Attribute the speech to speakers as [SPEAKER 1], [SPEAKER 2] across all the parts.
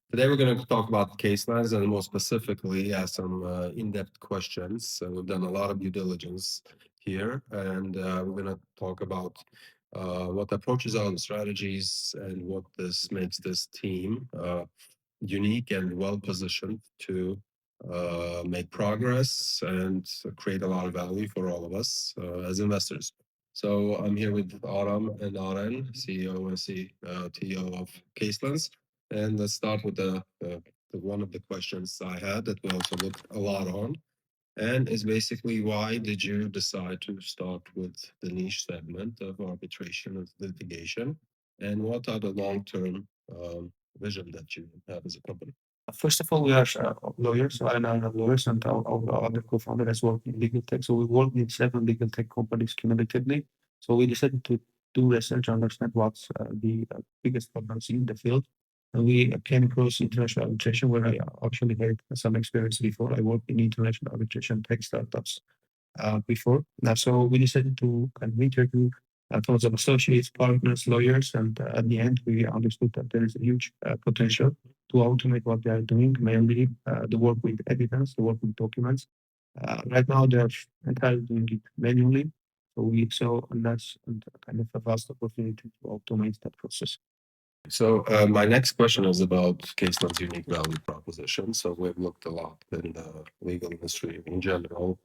[SPEAKER 1] Today we're going to talk about Caselens and more specifically ask some in-depth questions. We've done a lot of due diligence here, and we're going to talk about what the approaches are, the strategies, and what this makes this team unique and well-positioned to make progress and create a lot of value for all of us as investors. So I'm here with Aram and Aren, CEO and CTO of Caselens. And let's start with the one of the questions I had that we also looked a lot on, and is basically why did you decide to start with the niche segment of arbitration and litigation, and what are the long-term vision that you have as a company?
[SPEAKER 2] First of all, we are lawyers. So I and I are lawyers, and our other co-founder has worked in legal tech. So we work in 7 legal tech companies cumulatively. So we decided to do research, understand what's the biggest problems in the field. And we came across international arbitration, where I actually had some experience before. I worked in international arbitration tech startups before. So we decided to kind of interview tons of associates, partners, lawyers, and at the end, we understood that there is a huge potential to automate what they are doing, mainly the work with evidence, the work with documents. Right now, they're entirely doing it manually. So we saw and that's kind of a vast opportunity to automate that process.
[SPEAKER 1] So my next question is about Caseland's unique value proposition. So we've looked a lot in the legal industry in general,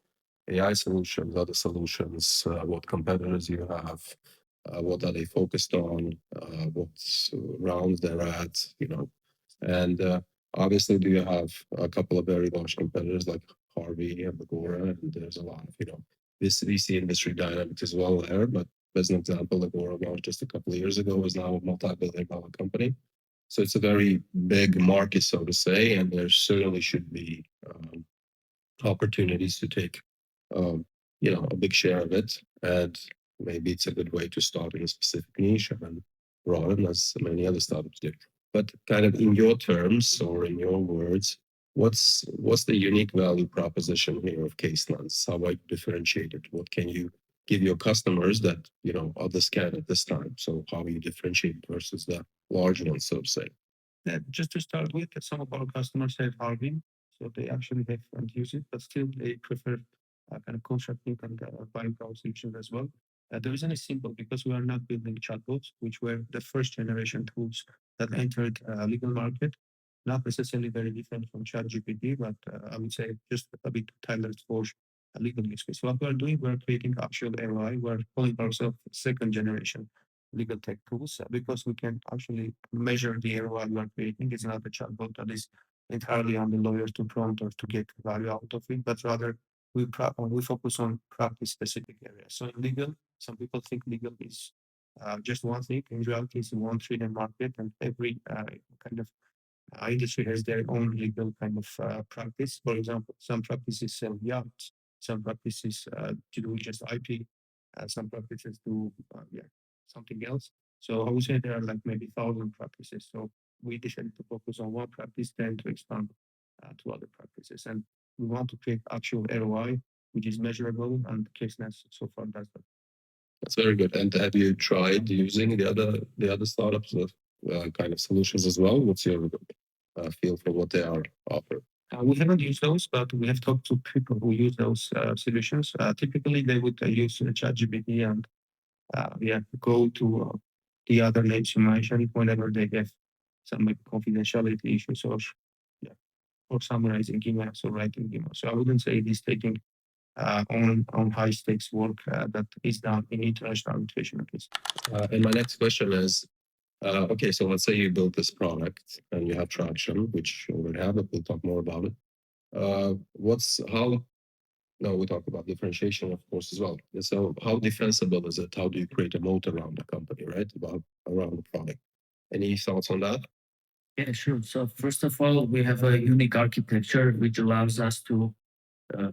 [SPEAKER 1] AI solutions, other solutions, what competitors you have, what are they focused on, what rounds they're at, and obviously, do you have a couple of very large competitors like Harvey and Agora, and there's a lot of this VC industry dynamics as well there. But as an example, Agora launched just a couple of years ago, is now a multi-billion-dollar company. So it's a very big market, so to say, and there certainly should be opportunities to take a big share of it, and maybe it's a good way to start in a specific niche and then broaden, as many other startups do. But kind of in your terms or in your words, what's the unique value proposition here of Caselens? How are you differentiated? What can you give your customers that others can at this time? So how are you differentiated versus the large ones, so to say?
[SPEAKER 2] Just to start with, some of our customers have Harvey, so they actually have and use it, but still they prefer kind of contracting and buying our solutions as well. The reason is simple, because we are not building chatbots, which were the first generation tools that entered legal market. Not necessarily very different from ChatGPT, but I would say just a bit tailored for a legal use case. So what we're doing, we're creating actual AI. We're calling ourselves second generation legal tech tools because we can actually measure the ROI we are creating. It's not a chatbot that is entirely on the lawyers to prompt or to get value out of it, but rather we focus on practice specific areas. So in legal, some people think legal is just one thing. In reality, it's a $1 trillion market, and every kind of industry has their own legal kind of practice. For example, some practices sell yachts, some practices to do just IP, some practices do something else. So I would say there are like maybe 1,000 practices. So we decided to focus on one practice, then to expand to other practices. And we want to create actual ROI, which is measurable, and Caselens so far does that.
[SPEAKER 1] That's very good. And have you tried using the other startups of kind of solutions as well? What's your feel for what they are offering?
[SPEAKER 2] We haven't used those, but we have talked to people who use those solutions. Typically, they would use ChatGPT and go to the other names you mentioned whenever they have some confidentiality issues or summarizing emails or writing emails. So I wouldn't say it is taking on high stakes work that is done in international arbitration at least.
[SPEAKER 1] And my next question is, okay, so let's say you build this product and you have traction, which you already have, but we'll talk more about it. We talk about differentiation, of course, as well. So how defensible is it? How do you create a moat around the company, right? Around the product. Any thoughts on that?
[SPEAKER 3] Yeah, sure. So first of all, we have a unique architecture which allows us to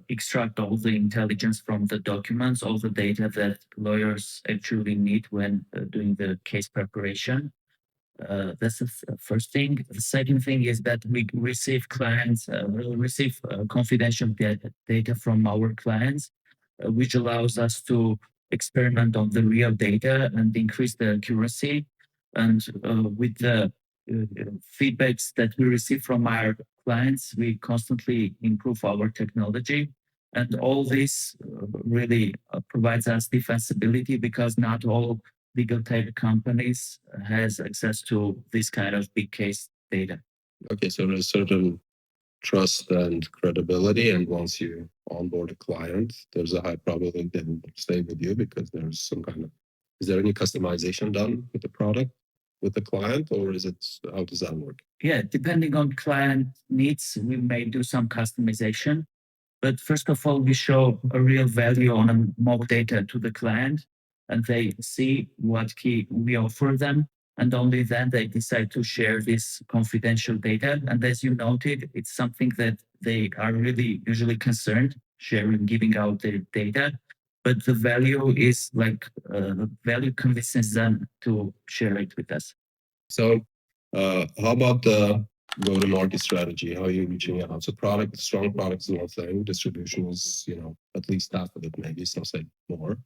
[SPEAKER 3] extract all the intelligence from the documents, all the data that lawyers actually need when doing the case preparation. That's the first thing. The second thing is that we receive confidential data from our clients, which allows us to experiment on the real data and increase the accuracy. And with the feedbacks that we receive from our clients, we constantly improve our technology. And all this really provides us defensibility because not all legal tech companies has access to this kind of big case data.
[SPEAKER 1] Okay, so there's certain trust and credibility, and once you onboard a client, there's a high probability they will stay with you because there's some kind of. Is there any customization done with the product with the client, or is it how does that work?
[SPEAKER 3] Yeah, depending on client needs, we may do some customization. But first of all, we show a real value on a mock data to the client, and they see what key we offer them. And only then they decide to share this confidential data. And as you noted, it's something that they are really usually concerned sharing, giving out their data. But the value is value convinces them to share it with us.
[SPEAKER 1] So, how about the go-to-market strategy? How are you reaching out? So, strong product is one thing. Distribution is, at least half of it, maybe some say more.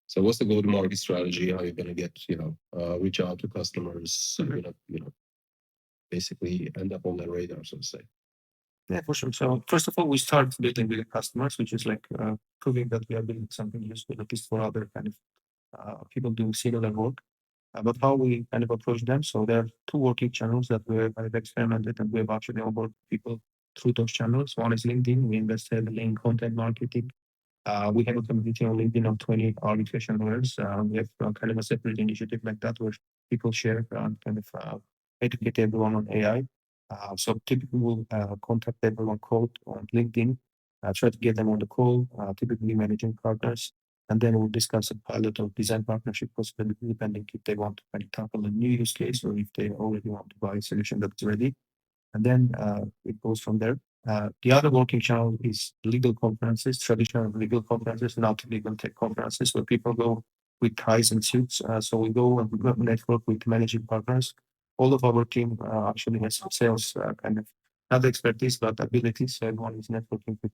[SPEAKER 1] So, what's the go-to-market strategy? How are you going to get, reach out to customers? Basically end up on their radar, so to say.
[SPEAKER 2] Yeah, for sure. So first of all, we start building with the customers, which is like proving that we are building something useful, at least for other kind of people doing similar work. But how we kind of approach them. So there are two working channels that we have experimented and we have actually onboarded people through those channels. One is LinkedIn. We invest heavily in content marketing. We have a community on LinkedIn of 20 arbitration lawyers. We have kind of a separate initiative like that where people share and kind of educate everyone on AI. So typically we'll contact everyone cold on LinkedIn, try to get them on the call, typically managing partners, and then we'll discuss a pilot or design partnership possibility depending if they want to kind of tackle a new use case or if they already want to buy a solution that's ready. And then it goes from there. The other working channel is legal conferences, traditional legal conferences, not legal tech conferences where people go with ties and suits. So we go and we network with managing partners. All of our team actually has sales kind of not expertise but abilities. So everyone is networking with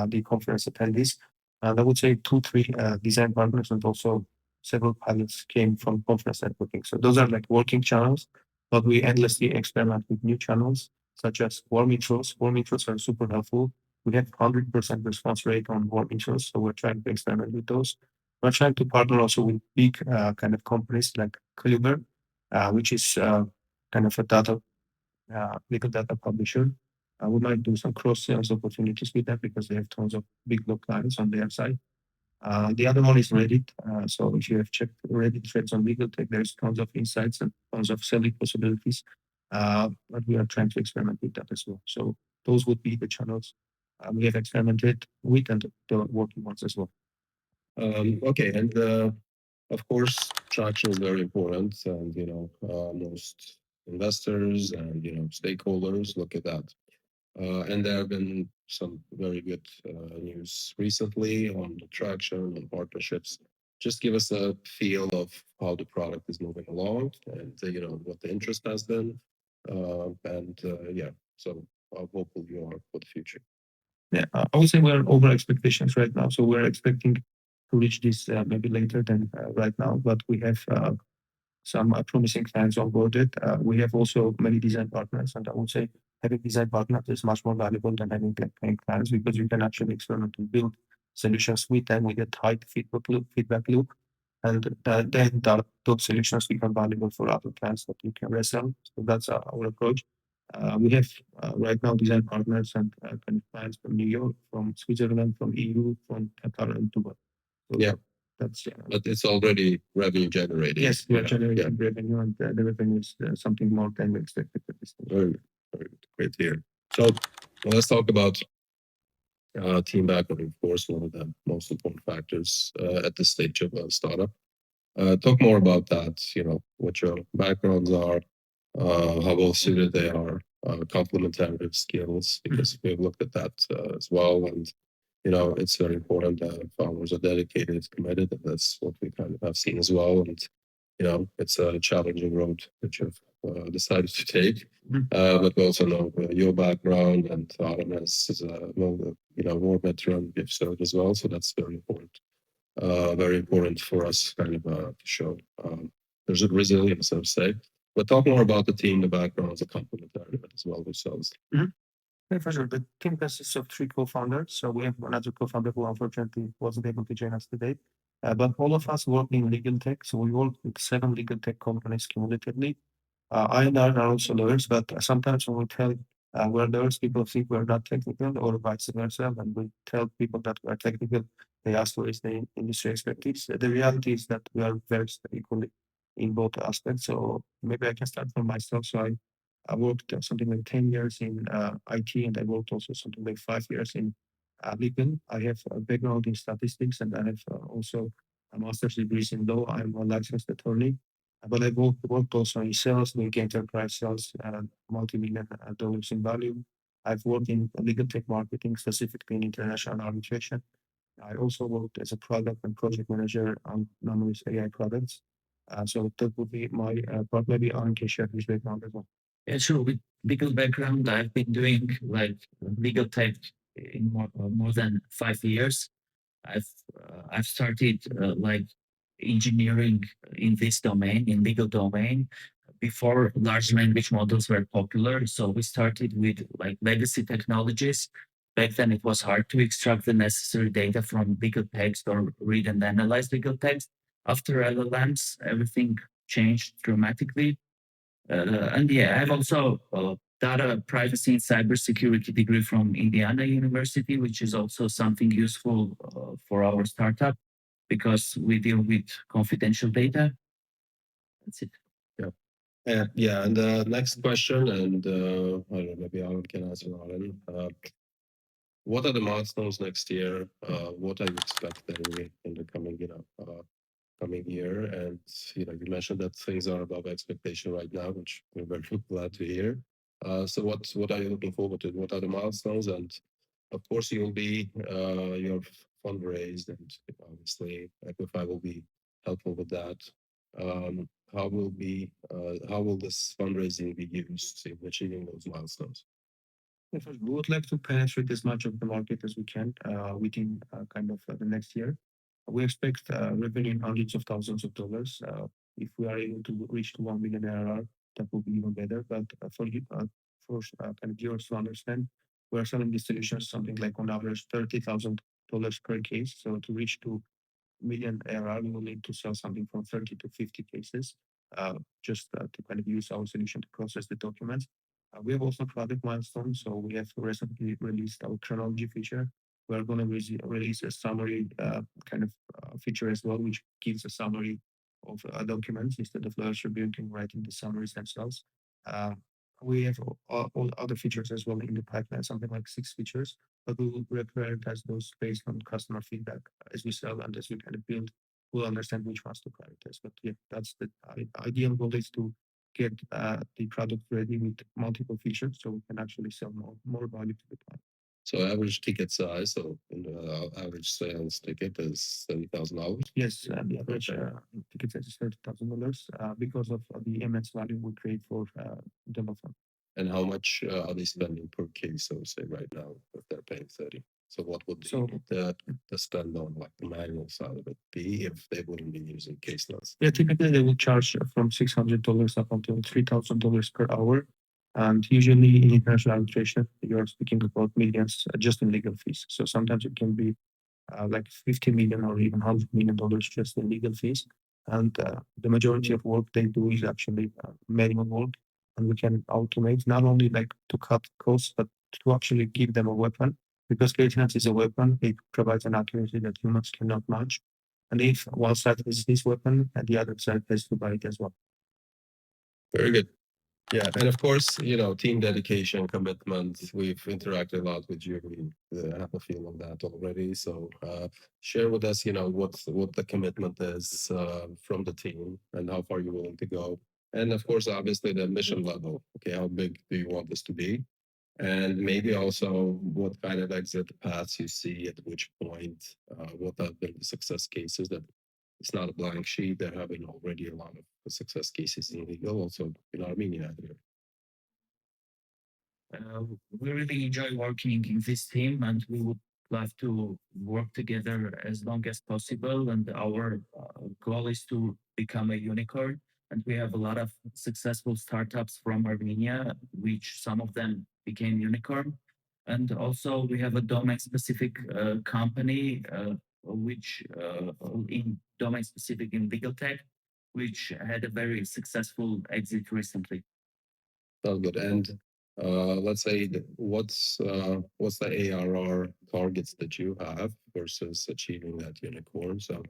[SPEAKER 2] the conference attendees. And I would say 2-3 design partners and also several pilots came from conference networking. So those are like working channels, but we endlessly experiment with new channels such as warm intros. Warm intros are super helpful. We have 100% response rate on warm intros, so we're trying to experiment with those. We're trying to partner also with big kind of companies like Caliber, which is kind of a legal data publisher. We might do some cross sales opportunities with that because they have tons of big law clients on their side. The other one is Reddit. So if you have checked Reddit threads on legal tech, there's tons of insights and tons of selling possibilities. But we are trying to experiment with that as well. So those would be the channels we have experimented with and the working ones as well.
[SPEAKER 1] Okay, and of course, traction is very important, and most investors and stakeholders look at that. And there have been some very good news recently on the traction and partnerships. Just give us a feel of how the product is moving along and what the interest has been. So how hopeful you are for the future.
[SPEAKER 2] Yeah, I would say we're over expectations right now. So we're expecting to reach this maybe later than right now, but we have some promising clients onboarded. We have also many design partners, and I would say having design partners is much more valuable than having clients because you can actually experiment and build solutions with them with a tight feedback loop. And then those solutions become valuable for other clients that you can resell. So that's our approach. We have right now design partners and kind of clients from New York, from Switzerland, from EU, from Qatar and Dubai. So
[SPEAKER 1] Yeah.
[SPEAKER 2] That's
[SPEAKER 1] But it's already revenue generating.
[SPEAKER 2] yes, we are generating revenue, and the revenue is something more than we expected at this stage.
[SPEAKER 1] Very, very great to hear. So let's talk about team background, of course, one of the most important factors at this stage of a startup. Talk more about that, what your backgrounds are, how well suited they are, complementary skills, because we've looked at that as well. And, it's very important that founders are dedicated, committed, and that's what we kind of have seen as well. And, it's a challenging road that you've decided to take. But we also know your background and Aram has more veteran you've served as well. So that's very important for us kind of to show. There's a resilience, I would say. But talk more about the team, the backgrounds, the complementary as well themselves.
[SPEAKER 2] Yeah, for sure. The team consists of three co-founders. So we have another co-founder who unfortunately wasn't able to join us today. But all of us work in legal tech. So we work with 7 legal tech companies cumulatively. I and Aren are also lawyers, but sometimes when we tell we're lawyers, people think we're not technical, or vice versa. When we tell people that we're technical, they ask what is the industry expertise. The reality is that we are very equally in both aspects. So maybe I can start from myself. So I worked something like 10 years in IT, and I worked also something like 5 years in legal. I have a background in statistics, and I have also a master's degree in law. I'm a licensed attorney, but I worked also in sales, like enterprise sales, multi-million dollars in value. I've worked in legal tech marketing, specifically in international arbitration. I also worked as a product and project manager on numerous AI products. So that would be my part. Maybe Aren can share his background as well.
[SPEAKER 3] Yeah, sure. With legal background, I've been doing like legal tech in more than 5 years. I've started like engineering in this domain, in legal domain, before large language models were popular. So we started with like legacy technologies. Back then, it was hard to extract the necessary data from legal text or read and analyze legal text. After LLMs, everything changed dramatically. And yeah, I've also data privacy and cybersecurity degree from Indiana University, which is also something useful for our startup because we deal with confidential data. That's it.
[SPEAKER 1] Yeah, and the next question, and I don't know, maybe Aren can answer Aren. What are the milestones next year? What are you expecting in the coming, coming year? And you mentioned that things are above expectation right now, which we're very glad to hear. So what are you looking forward to? What are the milestones? And of course, you'll be you're fundraised, and obviously eqwefy will be helpful with that. How will this fundraising be used in achieving those milestones?
[SPEAKER 2] We would like to penetrate as much of the market as we can within the next year. We expect revenue in hundreds of thousands of dollars. If we are able to reach to 1 million ARR, that will be even better. But for viewers to understand, we are selling these solutions something like on average $30,000 per case. So to reach to million ARR, we will need to sell something from 30 to 50 cases just to use our solution to process the documents. We have also product milestones. So we have recently released our chronology feature. We're going to release a summary feature as well, which gives a summary of documents instead of lawyers reviewing and writing the summaries themselves. We have all other features as well in the pipeline, something like 6 features, but we will prioritize those based on customer feedback as we sell and as we build. We'll understand which ones to prioritize. But yeah, that's the ideal goal is to get the product ready with multiple features so we can actually sell more value to the client.
[SPEAKER 1] So average ticket size, so average sales ticket is $30,000.
[SPEAKER 2] Yes, the average ticket size is $30,000 because of the immense value we create for development.
[SPEAKER 1] And how much are they spending per case? So say right now, if they're paying 30. So what would the spend on like the manual side of it be if they wouldn't be using Caselens?
[SPEAKER 2] Yeah, typically they will charge from $600 up until $3,000 per hour. And usually in international arbitration, you're speaking about millions just in legal fees. So sometimes it can be like 50 million or even $100 million just in legal fees. And the majority of work they do is actually manual work. And we can automate not only like to cut costs, but to actually give them a weapon. Because Caselens is a weapon, it provides an accuracy that humans cannot match. And if one side has this weapon, and the other side has to buy it as well.
[SPEAKER 1] Very good. Yeah, and of course, team dedication, commitment. We've interacted a lot with you. We have a feel of that already. So share with us, what the commitment is from the team and how far you're willing to go. And of course, obviously, the mission level. Okay, how big do you want this to be? And maybe also what kind of exit paths you see at which point, what have been the success cases that it's not a blank sheet. They're having already a lot of success cases in legal, also in Armenia here.
[SPEAKER 3] We really enjoy working in this team, and we would love to work together as long as possible. And our goal is to become a unicorn. And we have a lot of successful startups from Armenia, which some of them became unicorn. And also we have a domain-specific company, which in domain-specific in legal tech, which had a very successful exit recently.
[SPEAKER 1] Sounds good. And let's say what's the ARR targets that you have versus achieving that unicorn? So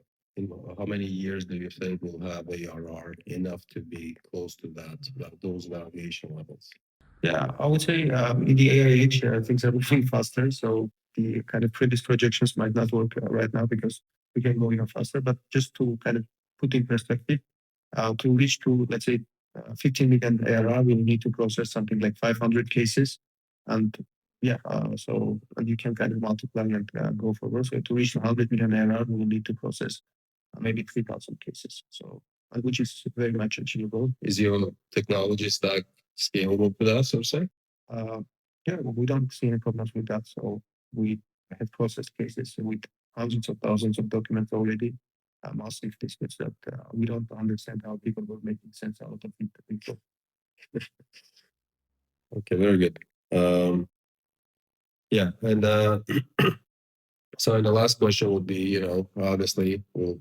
[SPEAKER 1] how many years do you think we'll have ARR enough to be close to those valuation levels?
[SPEAKER 2] Yeah, I would say in the AI age, things are moving faster. So the kind of previous projections might not work right now because we can go even faster. But just to kind of put in perspective, to reach to, let's say, 15 million ARR, we need to process something like 500 cases. And yeah, so you can kind of multiply and go forward. So to reach 100 million ARR, we will need to process maybe 3,000 cases. So, which is very much achievable.
[SPEAKER 1] Is your technology stack scalable to that, so to say?
[SPEAKER 2] Yeah, we don't see any problems with that. So we have processed cases with hundreds of thousands of documents already, massive disputes that we don't understand how people were making sense out of it before.
[SPEAKER 1] Okay, very good. Yeah, and so the last question would be, obviously we'll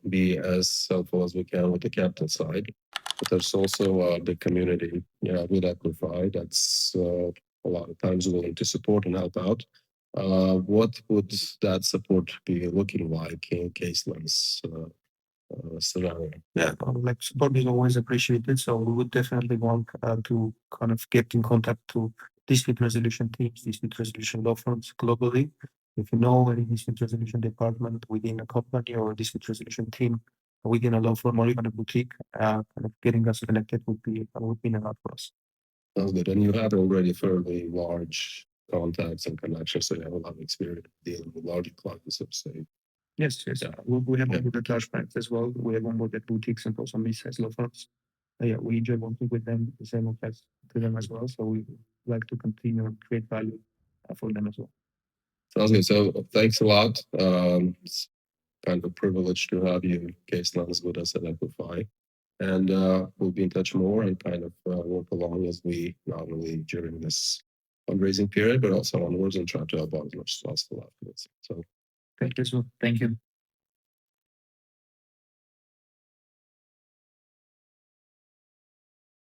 [SPEAKER 1] be as helpful as we can with the capital side, but there's also the community, with eqwefy that's a lot of times willing to support and help out. What would that support be looking like in Caselens scenario?
[SPEAKER 2] Yeah, like support is always appreciated. So we would definitely want to kind of get in contact to dispute resolution teams, dispute resolution law firms globally. If you know any dispute resolution department within a company or a dispute resolution team within a law firm or even a boutique, kind of getting us connected would be a lot for us.
[SPEAKER 1] Sounds good. And you have already fairly large contacts and connections, so you have a lot of experience dealing with larger clients, so to say.
[SPEAKER 2] Yes. We have onboarded large banks as well. We have onboarded boutiques and also mid-size law firms. Yeah, we enjoy working with them, the same applies to them as well. So we like to continue and create value for them as well.
[SPEAKER 1] Sounds good. So thanks a lot. It's kind of a privilege to have you, Caselens, with us at eqwefy. And we'll be in touch more and kind of work along as we not only during this fundraising period, but also onwards and try to help out as much as possible afterwards. So
[SPEAKER 2] Thank you.
[SPEAKER 3] Thank you.